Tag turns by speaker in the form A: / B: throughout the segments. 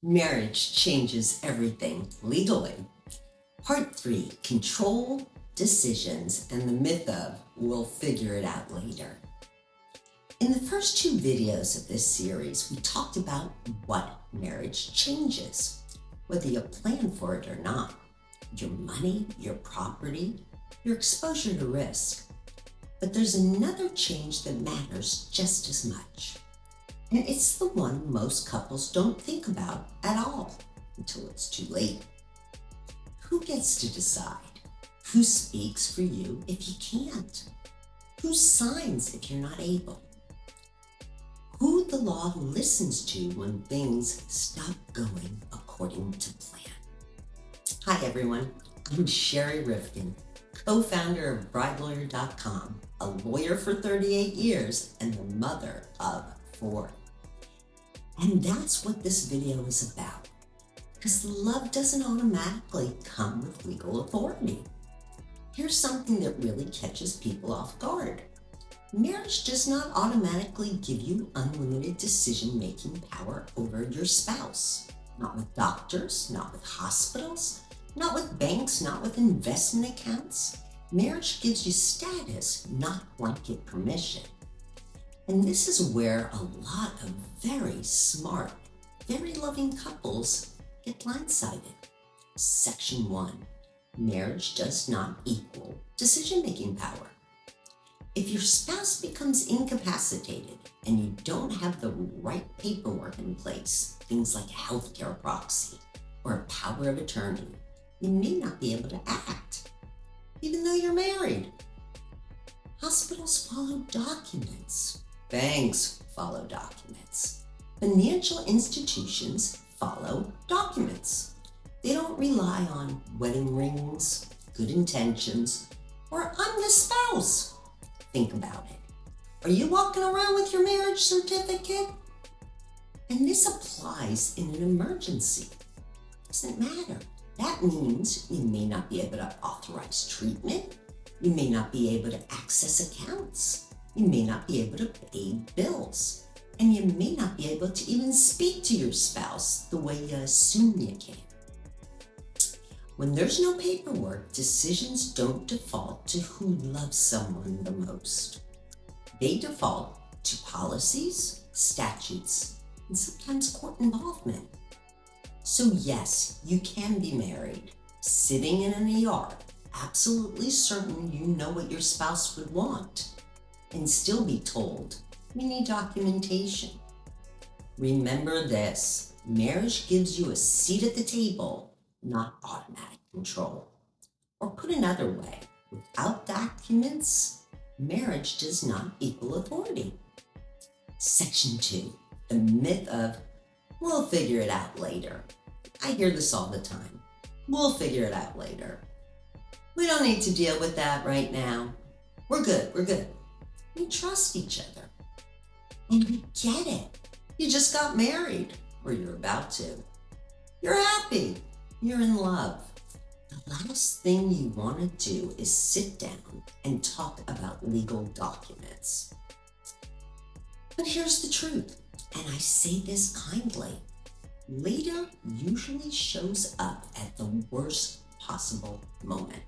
A: Marriage changes everything legally. Part 3, control, decisions, and the myth of we'll figure it out later. In the first 2 videos of this series, we talked about what marriage changes, whether you plan for it or not. Your money, your property, your exposure to risk. But there's another change that matters just as much. And it's the one most couples don't think about at all until it's too late. Who gets to decide? Who speaks for you if you can't? Who signs if you're not able? Who the law listens to when things stop going according to plan? Hi everyone, I'm Shari Rivkind, co-founder of bridelawyer.com, a lawyer for 38 years and the mother of 4. And that's what this video is about, because love doesn't automatically come with legal authority. Here's something that really catches people off guard. Marriage does not automatically give you unlimited decision-making power over your spouse. Not with doctors, not with hospitals, not with banks, not with investment accounts. Marriage gives you status, not blanket permission. And this is where a lot of very smart, very loving couples get blindsided. Section 1, marriage does not equal decision-making power. If your spouse becomes incapacitated and you don't have the right paperwork in place, things like a healthcare proxy or a power of attorney, you may not be able to act, even though you're married. Hospitals follow documents. Banks follow documents. Financial institutions follow documents. They don't rely on wedding rings, good intentions, or I'm the spouse. Think about it. Are you walking around with your marriage certificate? And this applies in an emergency. Doesn't matter. That means you may not be able to authorize treatment. You may not be able to access accounts. You may not be able to pay bills. And you may not be able to even speak to your spouse the way you assume you can. When there's no paperwork, decisions don't default to who loves someone the most. They default to policies, statutes, and sometimes court involvement. So yes, you can be married, sitting in an ER, absolutely certain you know what your spouse would want, and still be told, we need documentation. Remember this, marriage gives you a seat at the table, not automatic control. Or put another way, without documents, marriage does not equal authority. Section 2, the myth of, we'll figure it out later. I hear this all the time. We'll figure it out later. We don't need to deal with that right now. We're good. We trust each other. And we get it. You just got married, or you're about to. You're happy. You're in love. The last thing you want to do is sit down and talk about legal documents. But here's the truth, and I say this kindly. Later usually shows up at the worst possible moment.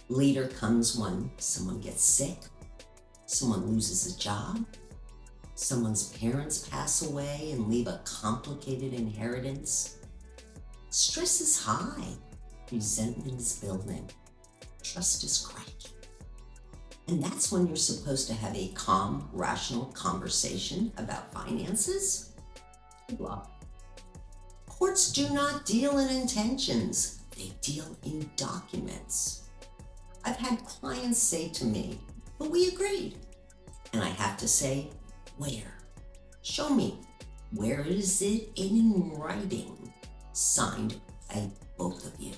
A: Later comes when someone gets sick, someone loses a job, someone's parents pass away and leave a complicated inheritance. Stress is high, resentment is building, trust is cracking. And that's when you're supposed to have a calm, rational conversation about finances. Good luck. Courts do not deal in intentions, they deal in documents. I've had clients say to me, but we agreed. And I have to say, where? Show me. Where is it in writing? Signed by both of you.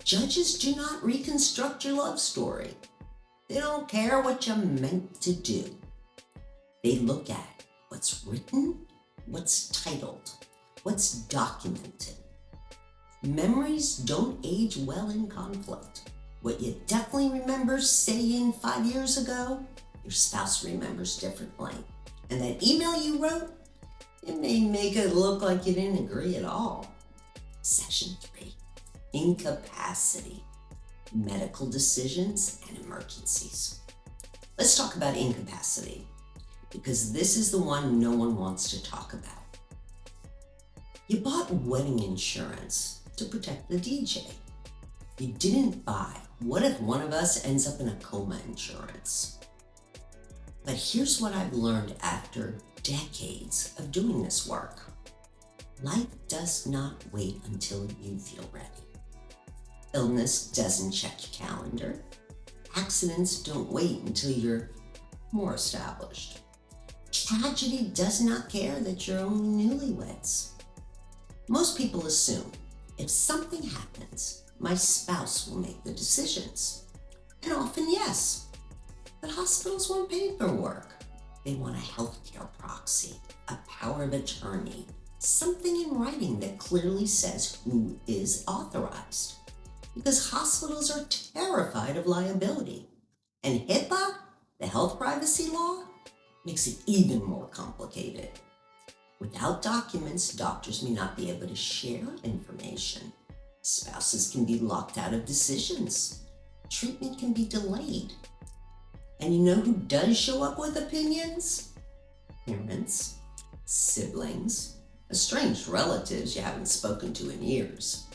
A: Judges do not reconstruct your love story. They don't care what you meant to do. They look at what's written, what's titled, what's documented. Memories don't age well in conflict. What you definitely remember saying 5 years ago, your spouse remembers differently. And that email you wrote, It may make it look like you didn't agree at all. Section 3, incapacity, medical decisions and emergencies. Let's talk about incapacity, because this is the one no one wants to talk about. You bought wedding insurance to protect the DJ. You didn't buy what if one of us ends up in a coma insurance. But here's what I've learned after decades of doing this work. Life does not wait until you feel ready. Illness doesn't check your calendar. Accidents don't wait until you're more established. Tragedy does not care that you're only newlyweds. Most people assume if something happens, my spouse will make the decisions. And often, yes. But hospitals want paperwork. They want a healthcare proxy, a power of attorney, something in writing that clearly says who is authorized. Because hospitals are terrified of liability. And HIPAA, the health privacy law, makes it even more complicated. Without documents, doctors may not be able to share information. Spouses can be locked out of decisions. Treatment can be delayed. And you know who does show up with opinions? Parents, siblings, estranged relatives you haven't spoken to in years.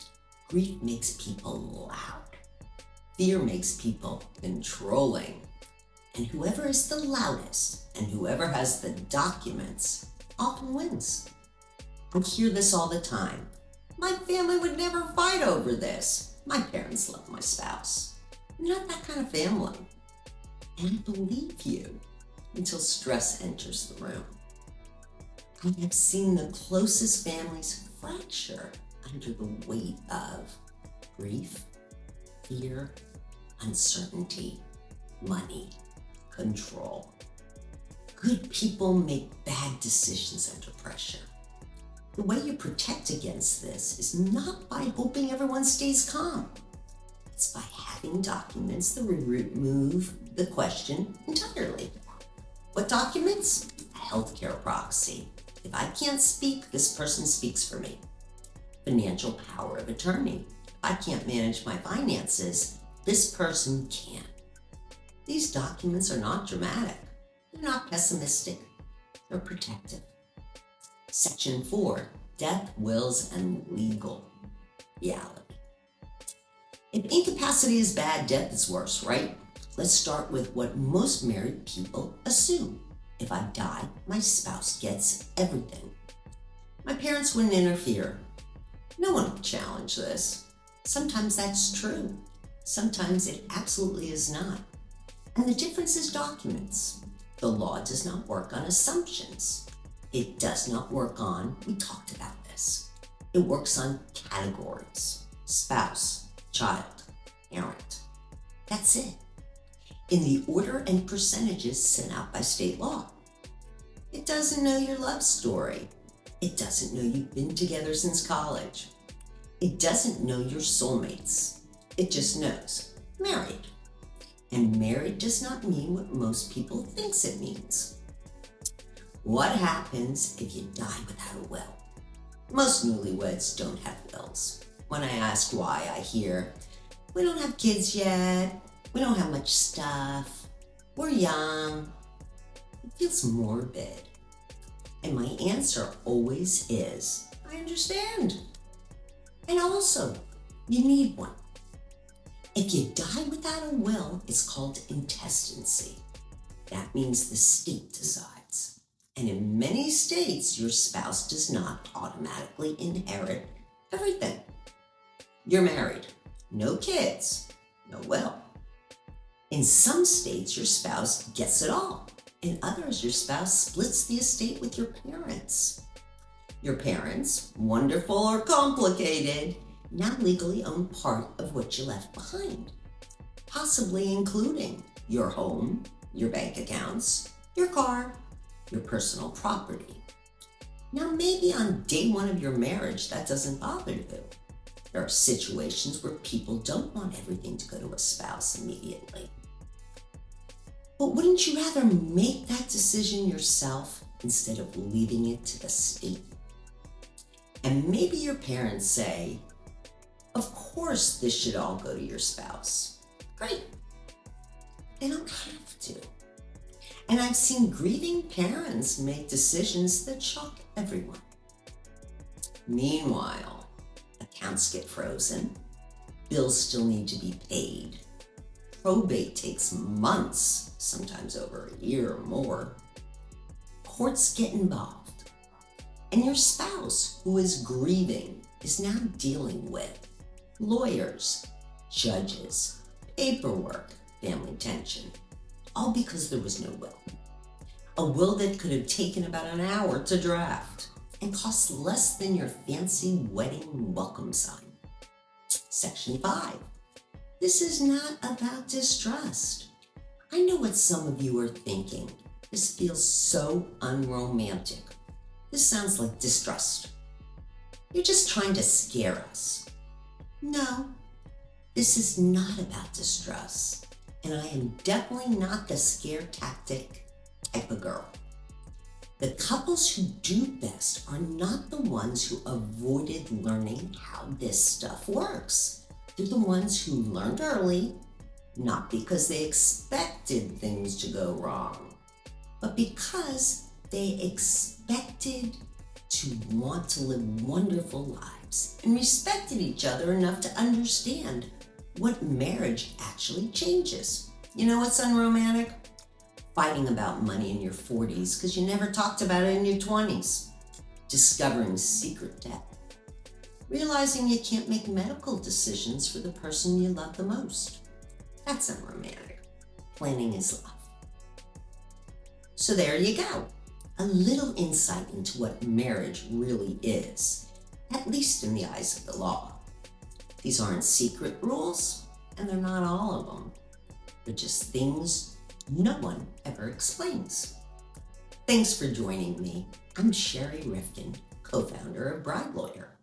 A: Grief makes people loud. Fear makes people controlling. And whoever is the loudest and whoever has the documents often wins. I hear this all the time. My family would never fight over this. My parents love my spouse. I'm not that kind of family. And I believe you until stress enters the room. I have seen the closest families fracture under the weight of grief, fear, uncertainty, money, control. Good people make bad decisions under pressure. The way you protect against this is not by hoping everyone stays calm. It's by having documents that remove the question entirely. What documents? A healthcare proxy. If I can't speak, this person speaks for me. Financial power of attorney. If I can't manage my finances, this person can. These documents are not dramatic. They're not pessimistic. They're protective. Section 4, death, wills, and legal reality. If incapacity is bad, death is worse, right? Let's start with what most married people assume. If I die, my spouse gets everything. My parents wouldn't interfere. No one would challenge this. Sometimes that's true. Sometimes it absolutely is not. And the difference is documents. The law does not work on assumptions. It does not work on, we talked about this. It works on categories. Spouse, child, parent. That's it. In the order and percentages set out by state law. It doesn't know your love story. It doesn't know you've been together since college. It doesn't know your soulmates. It just knows married. And married does not mean what most people thinks it means. What happens if you die without a will? Most newlyweds don't have wills. When I ask why, I hear, we don't have kids yet. We don't have much stuff. We're young. It feels morbid. And my answer always is, I understand. And also, you need one. If you die without a will, it's called intestacy. That means the state decides. And in many states, your spouse does not automatically inherit everything. You're married, no kids, no will. In some states, your spouse gets it all. In others, your spouse splits the estate with your parents. Your parents, wonderful or complicated, now legally own part of what you left behind, possibly including your home, your bank accounts, your car, your personal property. Now, maybe on day one of your marriage, that doesn't bother you. There are situations where people don't want everything to go to a spouse immediately. But wouldn't you rather make that decision yourself instead of leaving it to the state. And maybe your parents say, of course this should all go to your spouse. Great. They don't have to. And I've seen grieving parents make decisions that shock everyone. Meanwhile, accounts get frozen, bills still need to be paid, probate takes months, sometimes over a year or more, courts get involved, and your spouse who is grieving is now dealing with lawyers, judges, paperwork, family tension, all because there was no will. A will that could have taken about an hour to draft and cost less than your fancy wedding welcome sign. Section 5. This is not about distrust. I know what some of you are thinking. This feels so unromantic. This sounds like distrust. You're just trying to scare us. No, this is not about distrust. And I am definitely not the scare tactic type of girl. The couples who do best are not the ones who avoided learning how this stuff works. They're the ones who learned early, not because they expected things to go wrong, but because they expected to want to live wonderful lives and respected each other enough to understand what marriage actually changes. You know what's unromantic? Fighting about money in your 40s because you never talked about it in your 20s. Discovering secret debt. Realizing you can't make medical decisions for the person you love the most. That's unromantic. Planning is love. So there you go. A little insight into what marriage really is, at least in the eyes of the law. These aren't secret rules, and they're not all of them. They're just things no one ever explains. Thanks for joining me. I'm Shari Rivkind, co-founder of Bride Lawyer.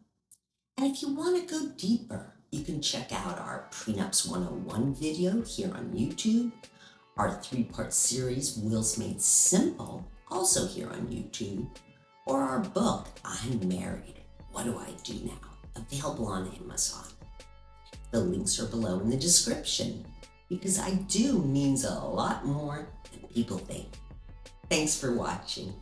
A: And if you want to go deeper, you can check out our Prenups 101 video here on YouTube, our 3-part series, Wills Made Simple, also here on YouTube, or our book, I'm Married, What Do I Do Now? Available on Amazon. The links are below in the description, because I do means a lot more than people think. Thanks for watching.